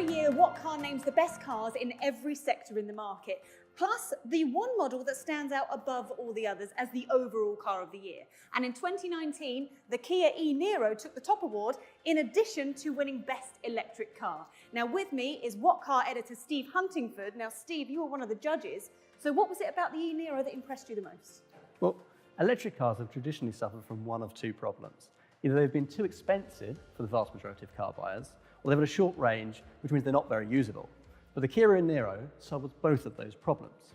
Every year, What Car names the best cars in every sector in the market, plus the one model that stands out above all the others as the overall car of the year. And in 2019, the Kia eNiro took the top award in addition to winning Best Electric Car. Now with me is What Car editor Steve Huntingford. Now Steve, you were one of the judges, so what was it about the eNiro that impressed you the most? Well, electric cars have traditionally suffered from one of two problems. Either they've been too expensive for the vast majority of car buyers, or they've had a short range, which means they're not very usable. But the Kia eNiro solves both of those problems.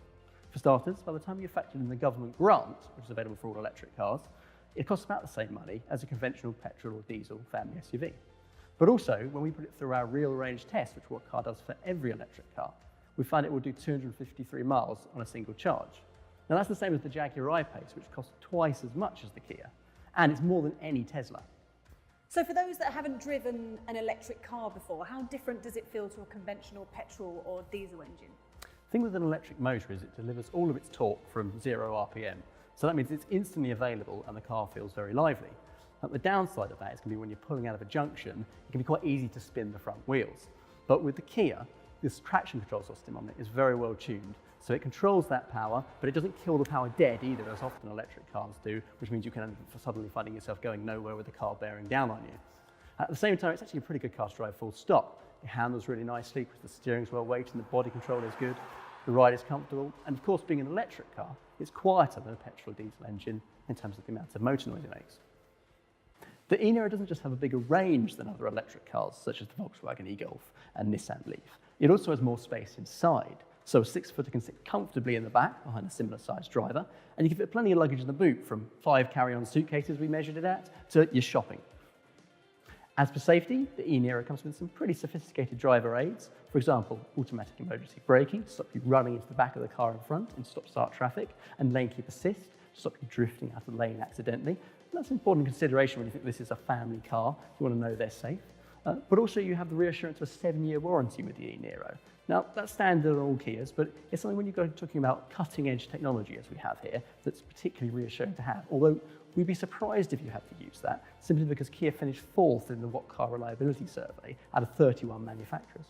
For starters, by the time you factor in the government grant, which is available for all electric cars, it costs about the same money as a conventional petrol or diesel family SUV. But also, when we put it through our real range test, which What Car does for every electric car, we find it will do 253 miles on a single charge. Now that's the same as the Jaguar I-Pace, which costs twice as much as the Kia, and it's more than any Tesla. So for those that haven't driven an electric car before, how different does it feel to a conventional petrol or diesel engine? The thing with an electric motor is it delivers all of its torque from 0 RPM. So that means it's instantly available and the car feels very lively. But the downside of that is going to be when you're pulling out of a junction, it can be quite easy to spin the front wheels. But with the Kia, this traction control system on it is very well tuned. So it controls that power, but it doesn't kill the power dead either, as often electric cars do, which means you can end up suddenly finding yourself going nowhere with the car bearing down on you. At the same time, it's actually a pretty good car to drive full stop. It handles really nicely because the steering's well weighted and the body control is good. The ride is comfortable, and of course, being an electric car, it's quieter than a petrol or diesel engine in terms of the amount of motor noise it makes. The eNiro doesn't just have a bigger range than other electric cars, such as the Volkswagen e-Golf and Nissan Leaf. It also has more space inside. So a 6-footer can sit comfortably in the back behind a similar sized driver, and you can fit plenty of luggage in the boot, from 5 carry-on suitcases we measured it at, to your shopping. As for safety, the eNiro comes with some pretty sophisticated driver aids. For example, automatic emergency braking to stop you running into the back of the car in front in stop-start traffic, and lane keep assist to stop you drifting out of the lane accidentally. And that's an important consideration when you think this is a family car. You want to know they're safe. But also you have the reassurance of a 7-year warranty with the eNiro. Now, that's standard on all Kias, but it's something when you go talking about cutting-edge technology, as we have here, that's particularly reassuring to have. Although we'd be surprised if you had to use that, simply because Kia finished 4th in the What Car Reliability Survey out of 31 manufacturers.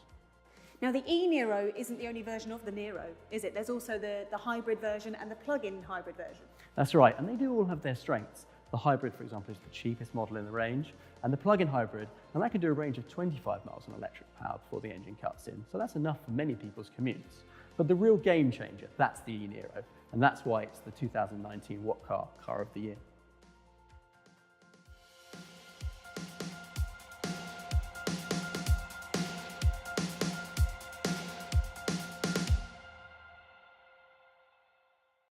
Now, the eNiro isn't the only version of the Niro, is it? There's also the hybrid version and the plug-in hybrid version. That's right, and they do all have their strengths. The hybrid, for example, is the cheapest model in the range, and the plug-in hybrid, and that can do a range of 25 miles on electric power before the engine cuts in, so that's enough for many people's commutes. But the real game changer, that's the eNiro, and that's why it's the 2019 What Car Car of the Year.